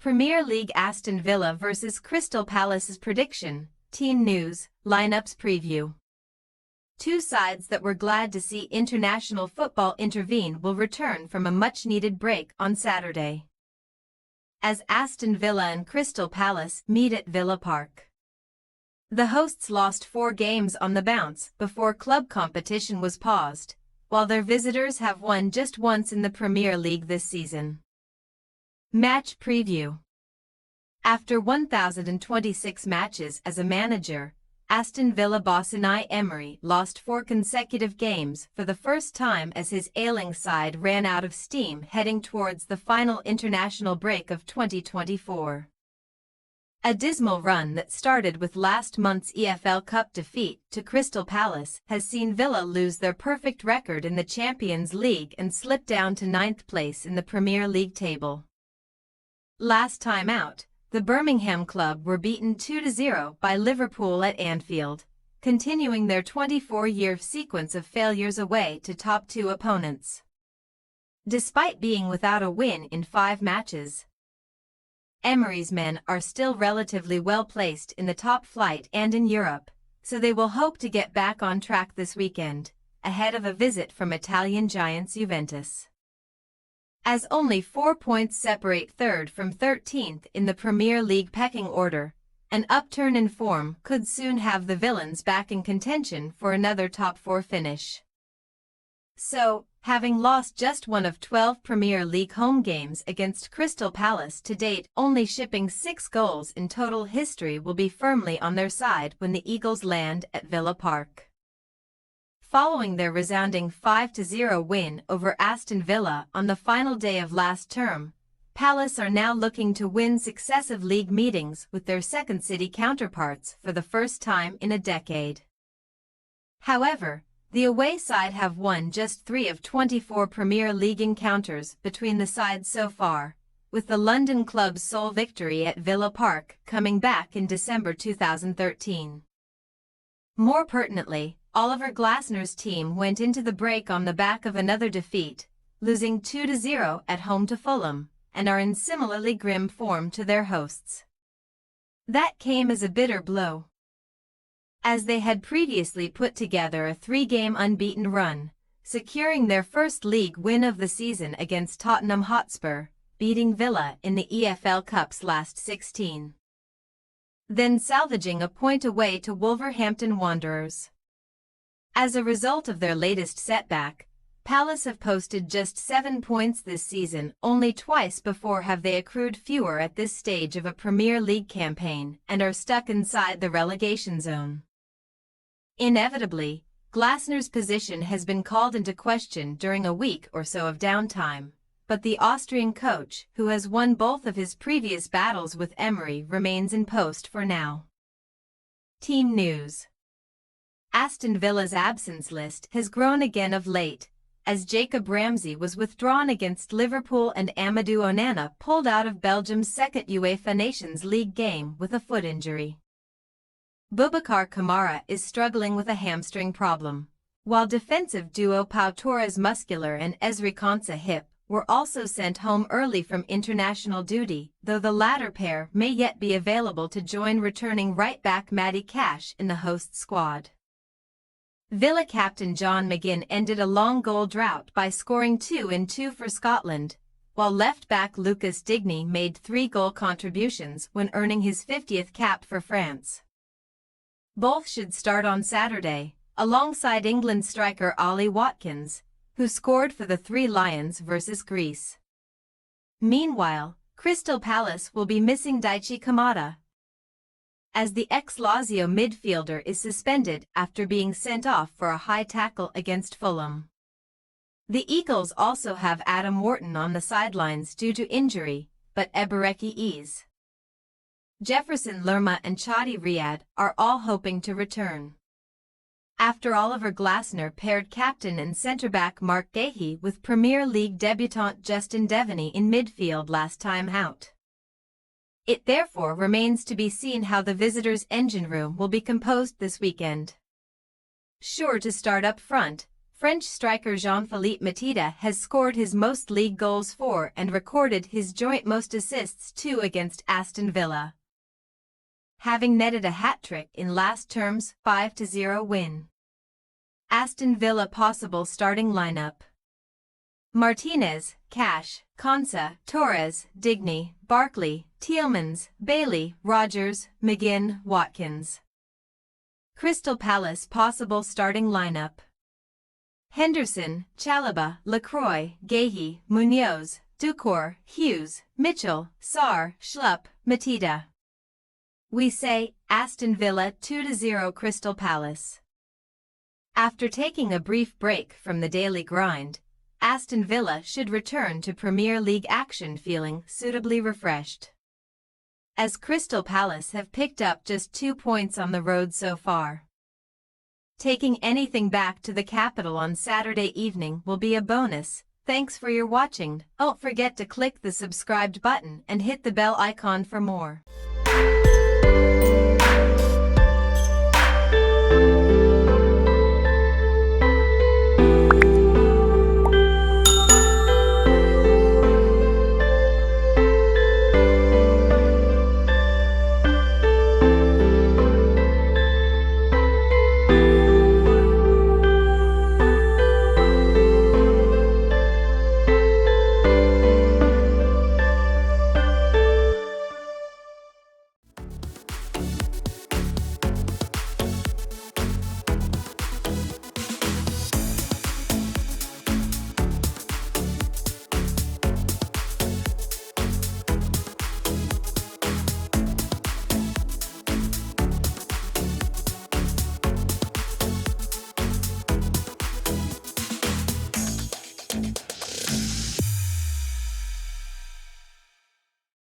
Premier League Aston Villa vs Crystal Palace's prediction, team news, lineups preview. Two sides that were glad to see international football intervene will return from a much-needed break on Saturday, as Aston Villa and Crystal Palace meet at Villa Park. The hosts lost 4 games on the bounce before club competition was paused, while their visitors have won just once in the Premier League this season. Match preview. After 1,026 matches as a manager, Aston Villa boss Unai Emery lost 4 consecutive games for the first time as his ailing side ran out of steam heading towards the final international break of 2024. A dismal run that started with last month's EFL Cup defeat to Crystal Palace has seen Villa lose their perfect record in the Champions League and slip down to 9th place in the Premier League table. Last time out, the Birmingham club were beaten 2-0 by Liverpool at Anfield, continuing their 24-year sequence of failures away to top 2 opponents. Despite being without a win in 5 matches, Emery's men are still relatively well placed in the top flight and in Europe, so they will hope to get back on track this weekend, ahead of a visit from Italian giants Juventus. As only 4 points separate 3rd from 13th in the Premier League pecking order, an upturn in form could soon have the Villains back in contention for another top 4 finish. So, having lost just one of 12 Premier League home games against Crystal Palace to date, only shipping 6 goals in total history will be firmly on their side when the Eagles land at Villa Park. Following their resounding 5-0 win over Aston Villa on the final day of last term, Palace are now looking to win successive league meetings with their second city counterparts for the first time in a decade. However, the away side have won just 3 of 24 Premier League encounters between the sides so far, with the London club's sole victory at Villa Park coming back in December 2013. More pertinently, Oliver Glasner's team went into the break on the back of another defeat, losing 2-0 at home to Fulham, and are in similarly grim form to their hosts. That came as a bitter blow, as they had previously put together a 3-game unbeaten run, securing their first league win of the season against Tottenham Hotspur, beating Villa in the EFL Cup's last 16. Then salvaging a point away to Wolverhampton Wanderers. As a result of their latest setback, Palace have posted just 7 points this season. Only twice before have they accrued fewer at this stage of a Premier League campaign and are stuck inside the relegation zone. Inevitably, Glasner's position has been called into question during a week or so of downtime, but the Austrian coach, who has won both of his previous battles with Emery, remains in post for now. Team news. Aston Villa's absence list has grown again of late, as Jacob Ramsey was withdrawn against Liverpool and Amadou Onana pulled out of Belgium's second UEFA Nations League game with a foot injury. Boubacar Kamara is struggling with a hamstring problem, while defensive duo Pau Torres muscular and Ezri Konsa hip were also sent home early from international duty, though the latter pair may yet be available to join returning right-back Matty Cash in the host squad. Villa captain John McGinn ended a long goal drought by scoring 2 in 2 for Scotland, while left-back Lucas Digne made 3 goal contributions when earning his 50th cap for France. Both should start on Saturday, alongside England striker Ollie Watkins, who scored for the 3 Lions versus Greece. Meanwhile, Crystal Palace will be missing Daichi Kamada, as the ex-Lazio midfielder is suspended after being sent off for a high tackle against Fulham. The Eagles also have Adam Wharton on the sidelines due to injury, but Ebereki Eze, Jefferson Lerma and Chadi Riyad are all hoping to return, after Oliver Glasner paired captain and centre-back Mark Gahey with Premier League debutant Justin Devaney in midfield last time out. It therefore remains to be seen how the visitors' engine room will be composed this weekend. Sure to start up front, French striker Jean-Philippe Mateta has scored his most league goals for and recorded his joint most assists too against Aston Villa, having netted a hat-trick in last term's 5-0 win. Aston Villa possible starting lineup: Martinez, Cash, Konsa, Torres, Digny, Barkley, Tielemans, Bailey, Rogers, McGinn, Watkins. Crystal Palace possible starting lineup: Henderson, Chalobah, Lacroix, Guéhi, Munoz, Ducour, Hughes, Mitchell, Sarr, Schlupp, Mateta. We say Aston Villa 2-0 Crystal Palace. After taking a brief break from the daily grind, Aston Villa should return to Premier League action feeling suitably refreshed, as Crystal Palace have picked up just 2 points on the road so far. Taking anything back to the capital on Saturday evening will be a bonus. Thanks for your watching. Don't forget to click the subscribed button and hit the bell icon for more.